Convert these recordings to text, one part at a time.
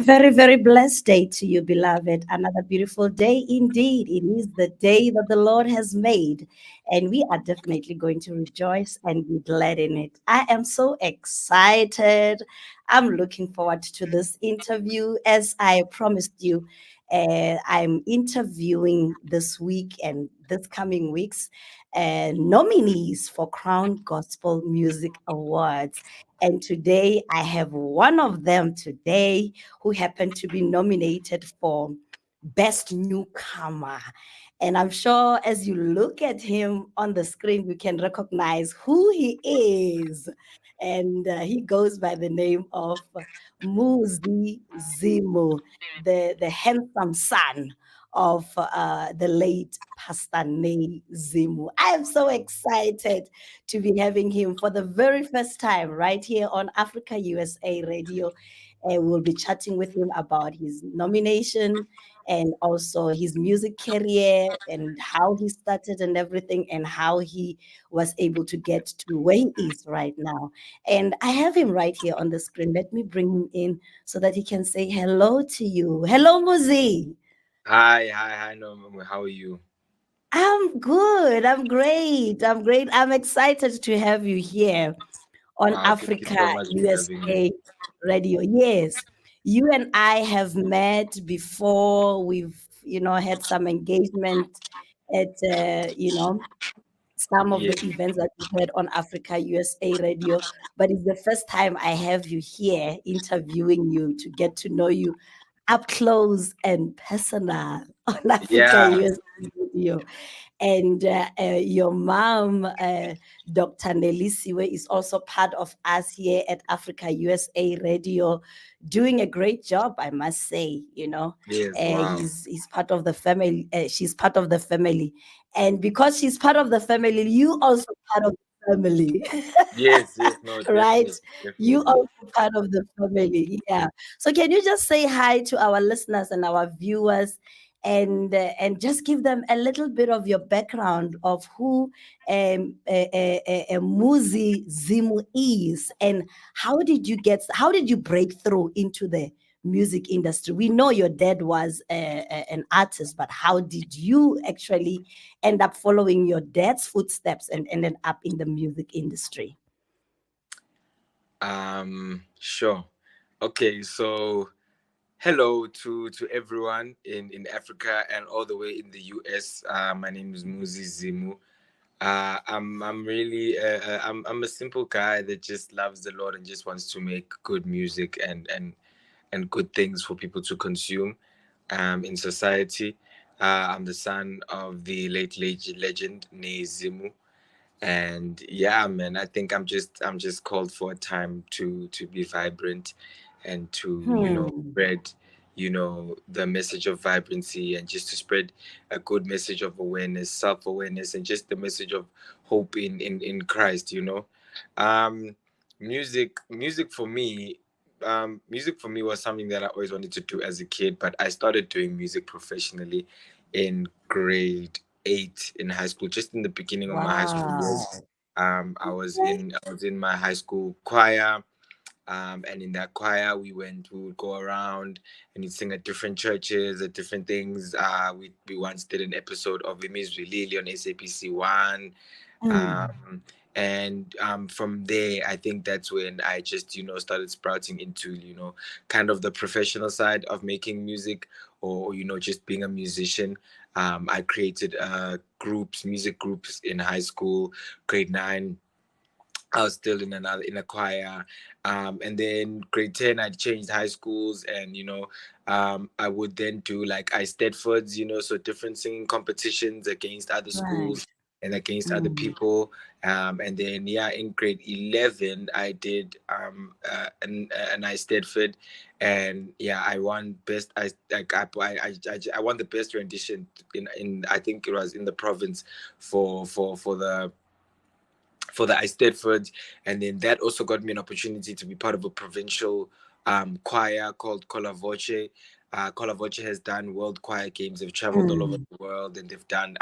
very, very blessed day to you, beloved. Another beautiful day indeed. It is the day that the Lord has made, and we are definitely going to rejoice and be glad in it. I am so excited. I'm looking forward to this interview. As I promised you, I'm interviewing this week and this coming weeks nominees for Crown Gospel Music Awards. And today I have one of them today who happened to be nominated for Best Newcomer. And I'm sure as you look at him on the screen, you can recognize who he is. And he goes by the name of Muzi Zimu, the handsome son of the late Pastor Zimu. I am so excited to be having him for the very first time right here on Africa USA Radio. We'll be chatting with him about his nomination and also his music career and how he started and everything and how he was able to get to where he is right now. And I have him right here on the screen. Let me bring him in so that he can say hello to you. Hello, Muzi. Hi, Nominee. How are you? I'm good. I'm great. I'm great. I'm excited to have you here on Wow, thank you Africa so much for having me. USA Radio. Yes, you and I have met before. We've, had some engagement at, some of Yeah, the events that we've had on Africa USA Radio. But it's the first time I have you here interviewing you to get to know you up close and personal on Africa yeah, USA Radio. And your mom, Dr. Nelisiwe, is also part of us here at Africa USA Radio, doing a great job, I must say. yes, wow. He's part of the family. She's part of the family, and because she's part of the family, you also part of the family, Yes, no, right? definitely, You definitely. also part of the family, yeah. So can you just say hi to our listeners and our viewers, and just give them a little bit of your background of who Muzi Zimu is, and how did you break through into the music industry? We know your dad was an artist, but how did you actually end up following your dad's footsteps and ended up in the music industry? Sure. Okay, so hello to everyone in Africa and all the way in the US. My name is Muzi Zimu. I'm really I'm a simple guy that just loves the Lord and just wants to make good music and good things for people to consume in society. I'm the son of the late legend Zimu, and yeah, man, I think I'm just called for a time to be vibrant and to Hmm. spread the message of vibrancy and just to spread a good message of awareness, self-awareness, and just the message of hope in Christ. um music for me, music for me was something that I always wanted to do as a kid, but I started doing music professionally in grade 8 in high school, just in the beginning of my high school years. Wow. I was in my high school choir, and in that choir we would go around and we'd sing at different churches, at different things. We once did an episode of Imi's Lily on SAPC 1. Mm. um, and from there, I think that's when I just started sprouting into kind of the professional side of making music, or just being a musician. I created music groups in high school, grade 9. I was still in a choir, and then grade 10 I changed high schools, and I would then do like I Stedfords, so different singing competitions against other Right. schools and against other Mm. people. And then yeah, in grade 11 I did an I Stedford, and yeah, I won best. I won the best rendition in I think it was in the province for the I Stedford, and then that also got me an opportunity to be part of a provincial choir called Cola Voce. Colavoce has done World Choir Games. They've traveled all over Mm, the world, and they've done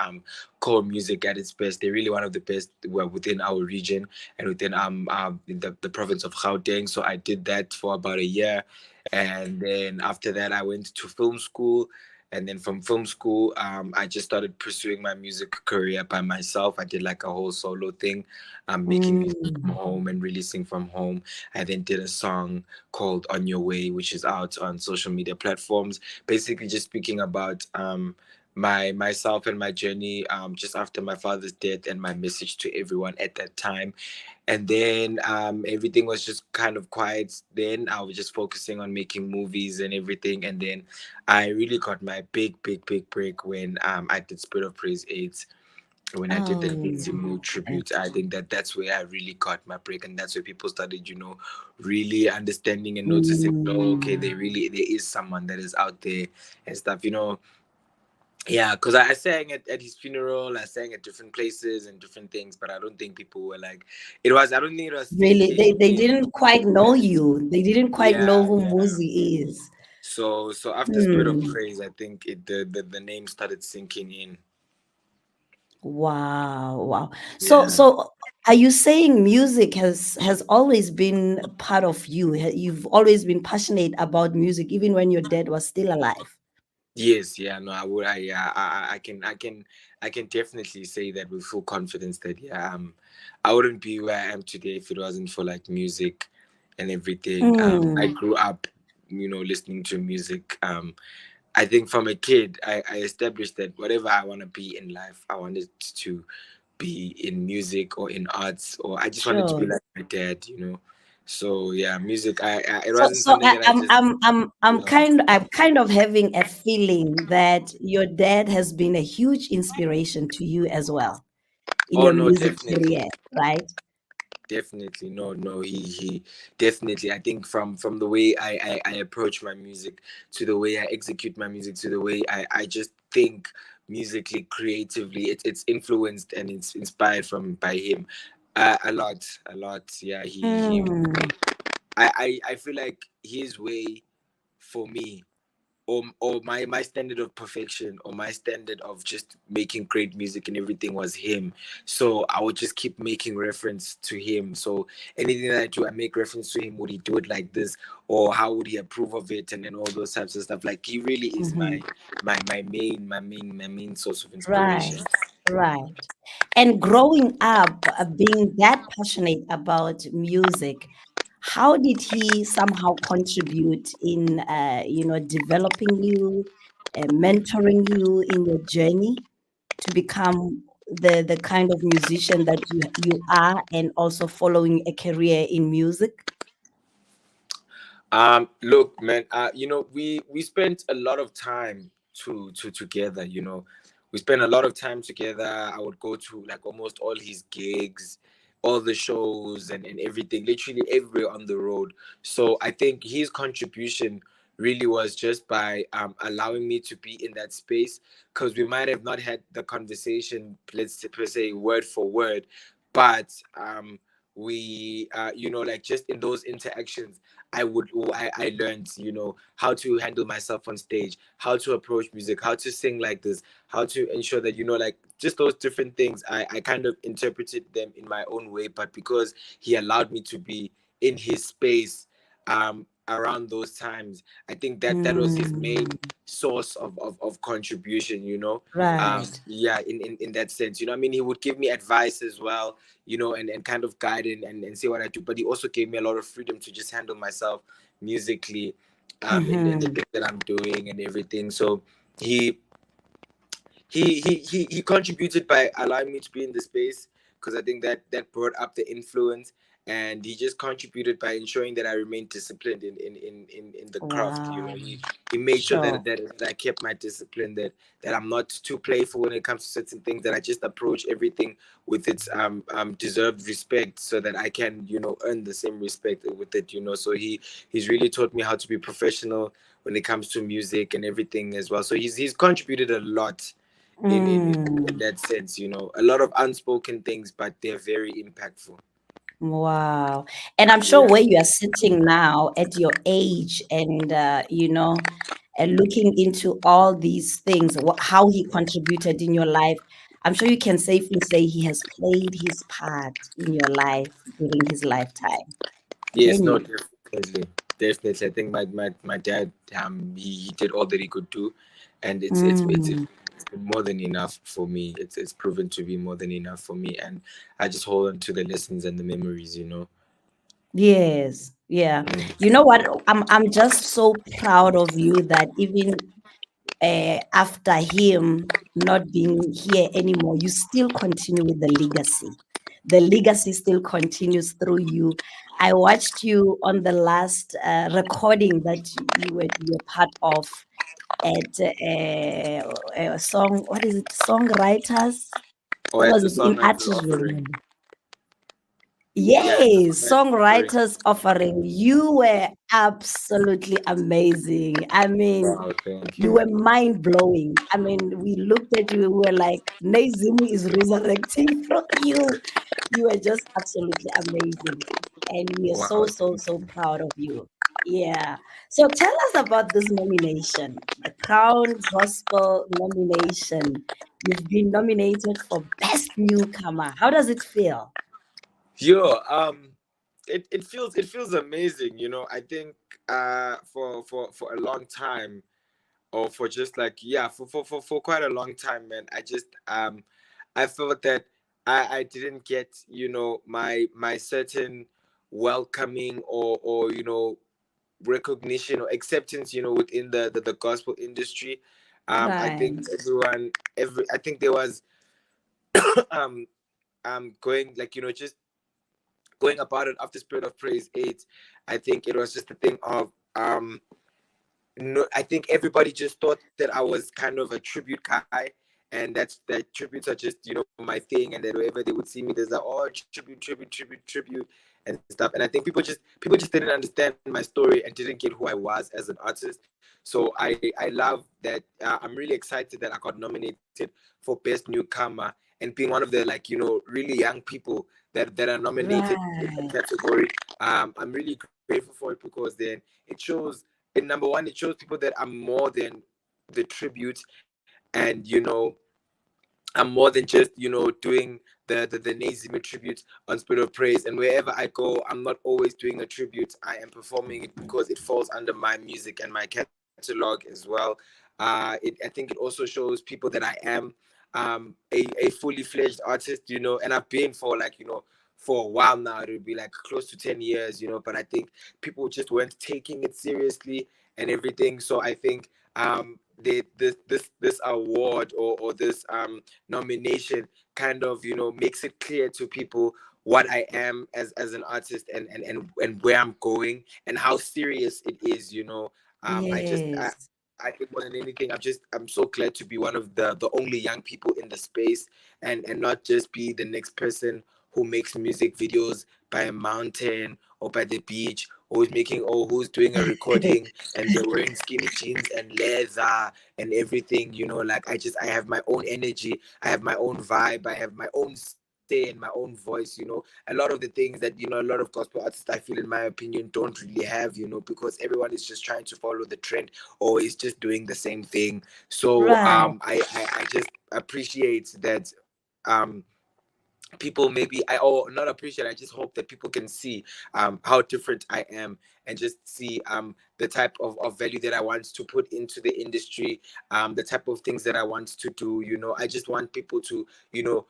core music at its best. They're really one of the best within our region and within the province of Gauteng. So I did that for about a year, and then after that I went to film school. And then from film school, I just started pursuing my music career by myself. I did like a whole solo thing, making music from mm. home and releasing from home. I then did a song called On Your Way, which is out on social media platforms, basically just speaking about myself and my journey just after my father's death, and my message to everyone at that time. And then everything was just kind of quiet. Then I was just focusing on making movies and everything. And then I really got my big break when I did Spirit of Praise 8, when I did the Oh, Muzi Zimu okay. tribute. I think that's where I really got my break, and that's where people started, really understanding and noticing. Oh, okay, Mm. there is someone that is out there and stuff. Yeah, because I sang at his funeral, I sang at different places and different things, but I don't think people were like, I don't think it was Really, sinking they in. didn't quite know you. They didn't quite know Yeah, who yeah. Muzi is. So after Spirit of Hmm. Praise, I think the name started sinking in. Wow, wow. So, Yeah. so are you saying music has always been a part of you? You've always been passionate about music, even when your dad was still alive? Yes, yeah, no, I would. Yeah, I can definitely say that with full confidence that yeah, I wouldn't be where I am today if it wasn't for like music and everything. I Mm, grew up, listening to music. I think from a kid, I established that whatever I want to be in life, I wanted to be in music or in arts, or I just wanted to be sure. like my dad. So yeah, music. It So, wasn't so something that I just. Yeah. I'm kind of having a feeling that your dad has been a huge inspiration to you as well in Oh your no, music definitely. career, right? Definitely, no, he definitely. I think from the way I approach my music, to the way I execute my music, to the way I just think musically, creatively, it's influenced and it's inspired from by him, a lot. Yeah, he Mm, I feel like his way for me, or my standard of perfection, or my standard of just making great music and everything, was him. So I would just keep making reference to him. So anything that I do, I make reference to him. Would he do it like this, or how would he approve of it, and then all those types of stuff. Like, he really is mhm. my main source of inspiration. Right, right. And growing up, being that passionate about music, how did he somehow contribute in, developing you, mentoring you in your journey to become the kind of musician that you are, and also following a career in music? Look, man, we spent a lot of time together. We spent a lot of time together. I would go to like almost all his gigs, all the shows, and everything, literally everywhere on the road. So I think his contribution really was just by allowing me to be in that space, because we might have not had the conversation, let's per se, word for word, but we like, just in those interactions, I learned, how to handle myself on stage, how to approach music, how to sing like this, how to ensure that, like, just those different things. I kind of interpreted them in my own way, but because he allowed me to be in his space around those times, I think that was his main Mm, source of contribution. right. Yeah, in that sense. I mean, he would give me advice as well, and kind of guide and see what I do. But he also gave me a lot of freedom to just handle myself musically, in the Mhm. things that I'm doing and everything. So he he contributed by allowing me to be in the space, because I think that brought up the influence. And he just contributed by ensuring that I remained disciplined in the craft. Wow. He made sure Sure. that I kept my discipline, that I'm not too playful when it comes to certain things, that I just approach everything with its deserved respect, so that I can, earn the same respect with it. So he's really taught me how to be professional when it comes to music and everything as well. So he's contributed a lot in Mm. that sense. A lot of unspoken things, but they're very impactful. Wow. And I'm sure Yeah. where you are sitting now at your age, and, and looking into all these things, how he contributed in your life, I'm sure you can safely say he has played his part in your life during his lifetime. Yes, Can no, you? definitely, definitely. I think my dad, he did all that he could do, and Mm, it's been more than enough for me. It's proven to be more than enough for me, and I just hold on to the lessons and the memories, you know. yes, yeah. Mm. You know what? I'm just so proud of you that even after him not being here anymore, you still continue with the legacy. The legacy still continues through you. I watched you on the last recording that you were part of at a song. What is it? Songwriters. Or What at was the it in songwriters Artist offering. Room? Yeah, at the Yes, songwriters offering. songwriters offering. You were absolutely amazing. I mean, Wow, thank you you. were mind blowing. I mean, we looked at you, we were like, Nezimu is resurrecting from you. You were just absolutely amazing. And we are so, Wow, so, thank so you. proud of you. Yeah. So tell us about this nomination, the Crown Gospel nomination. You've been nominated for Best Newcomer. How does it feel? Yo, it feels amazing, you know. I think for a long time, or for just like, yeah, for quite a long time, man, I felt that I didn't get, you know, my certain welcoming, or you know, recognition or acceptance, you know, within the gospel industry. I think Right. every I think there was um going, like, you know, just going about it after Spirit of Praise 8. I think it was just a thing of no, I think everybody just thought that I was kind of a tribute guy, and that tributes are just, you know, my thing, and that wherever they would see me, there's like, oh, tribute and stuff. And I think people just didn't understand my story and didn't get who I was as an artist. So I love that. I'm really excited that I got nominated for Best Newcomer, and being one of the, like, you know, really young people that are nominated in that Right. category. I'm really grateful for it, because then it shows, and number one, it shows people that I'm more than the tribute, and you know, I'm more than just, you know, doing the Nazim tribute on Spirit of Praise. And wherever I go, I'm not always doing a tribute. I am performing it because it falls under my music and my catalog as well. I think it also shows people that I am a fully fledged artist, you know, and I've been for, like, you know, for a while now. It would be like close to 10 years, you know, but I think people just weren't taking it seriously and everything. So I think this award, or this nomination kind of, you know, makes it clear to people what I am as an artist, and where I'm going, and how serious it is, you know. Yes. I think more than anything, I'm so glad to be one of the only young people in the space, and not just be the next person who makes music videos by a mountain or by the beach, who's making, or who's doing a recording and they're wearing skinny jeans and leather and everything, you know. Like, I have my own energy, I have my own vibe, I have my own say and my own voice, you know. A lot of the things that, you know, a lot of gospel artists, I feel, in my opinion, don't really have, you know, because everyone is just trying to follow the trend, or is just doing the same thing. So Right. I just appreciate that people, maybe I, or not appreciate, I just hope that people can see how different I am, and just see the type of value that I want to put into the industry, the type of things that I want to do, you know. I just want people to, you know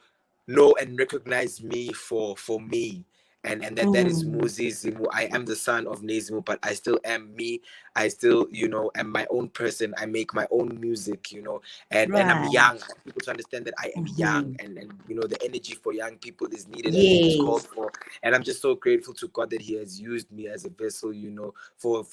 and recognize me for me, and that is Mm, Muzi Zimu. I am the son of Nezimu, but I still am me. I still, you know, am my own person. I make my own music, you know, and I'm right. young. I want people to understand that I am young, Mhm. and you know, the energy for young people is needed and it is called Yes. for. And I'm just so grateful to God that He has used me as a vessel, you know, for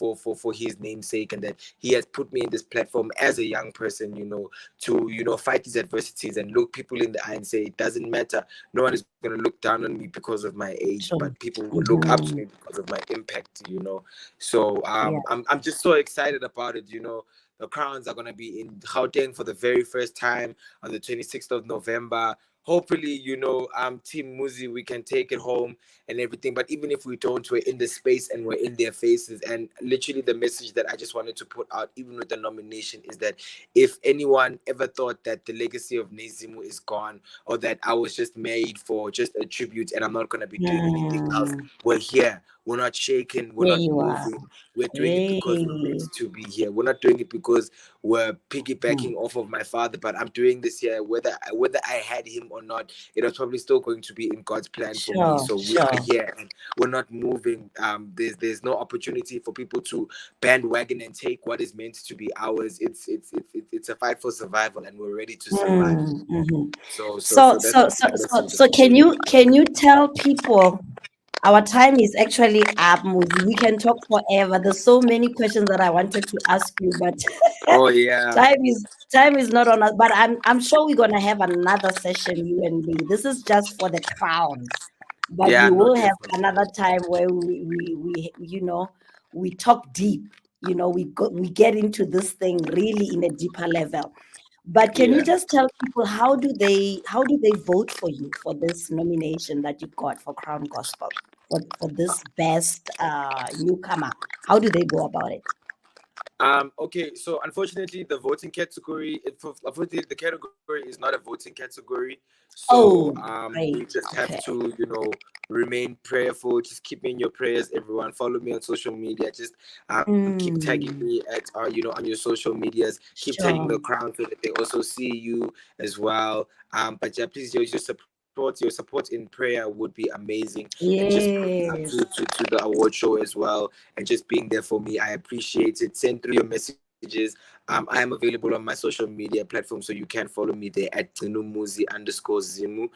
His namesake, and that He has put me in this platform as a young person, you know, to, you know, fight these adversities and look people in the eye and say, it doesn't matter. No one is going to look down on me because of my age, but Sure. people will look up to me Mhm. because of my impact, you know. So Yeah. I'm just so excited about it, you know. The crowns are going to be in Gauteng for the very first time on the 26th of November. hopefully, Team Muzi, we can take it home and everything. But even if we don't, we're in the space and we're in their faces. And literally, the message that I just wanted to put out, even with the nomination, is that if anyone ever thought that the legacy of Nezimu is gone, or that I was just made for just a tribute and I'm not going to be doing anything else, Mm, we're here. We're not shaking. We're there not you are. moving. We're doing it because we're meant Hey. to be here. We're not doing it because we're Mm, piggybacking off of my father. But I'm doing this here, whether I had him or not. It was probably still going to be in God's plan for me. sure, So we are sure. here and we're not moving. There's no opportunity for people to bandwagon and take what is meant to be ours. It's a fight for survival, and we're ready to survive. Mm, mhm. So So, that's so, the so, so, message so I'm saying. can you tell people our time is actually up, Muzi. We can talk forever. There's so many questions that I wanted to ask you, but Oh yeah, time is not on us. But I'm sure we're gonna have another session, you and me. This is just for the crowns, but yeah, we no, will have definitely. another time where we talk deep. We get into this thing really in a deeper level. But can you Yeah. just tell people how do they vote for you for this nomination that you got for Crown Gospel for this best newcomer? How do they go about it? Okay, so unfortunately, the voting category, unfortunately, the category is not a voting category. So Oh, we great. just have Okay. to, remain prayerful. Just keep me in your prayers, everyone. Follow me on social media. Just keep tagging Mm, me at, on your social medias. Keep tagging sure. the crown so that they also see you as well. But yeah, please, your support in prayer would be amazing, and just pulling up Yes. to the award show as well, and just being there for me. I appreciate it. Send through your messages. I am available on my social media platform, so you can follow me there at Muzi_Zimu.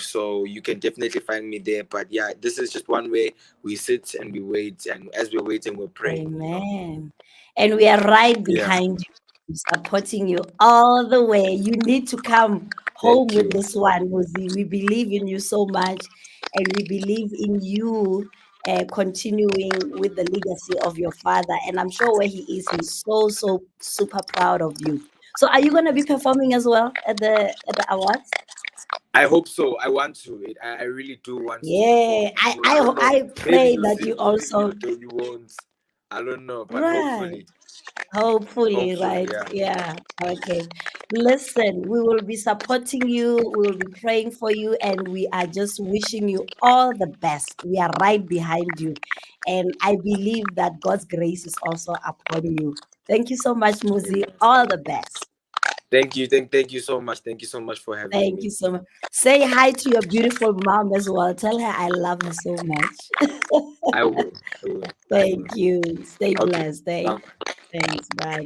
So you can definitely find me there. But yeah, this is just one way we sit and we wait, and as we're waiting, we're praying. Amen. And we are right Yeah. behind you, supporting you all the way. You need to come home Thank with you. this one, Muzi. We believe in you so much, and we believe in you continuing with the legacy of your father. And I'm sure where he is, he's so, so super proud of you. So, are you going to be performing as well at the awards? I hope so. I want to. I really do want to perform. Yeah, I I I don't know. I Maybe pray you'll that see you me maybe, also or you won't. I don't know, but right. hopefully. Hopefully, Hopefully, right? yeah. Yeah. Okay. Listen, we will be supporting you. We will be praying for you, and we are just wishing you all the best. We are right behind you. And I believe that God's grace is also upon you. Thank you so much, Muzi. All the best. Thank you. Thank you so much. Thank you so much for having Thank you me. so much. Say hi to your beautiful mom as well. Tell her I love her so much. I will. I will. I will. Thank you. Stay Okay. blessed. Bye. Thanks. Bye.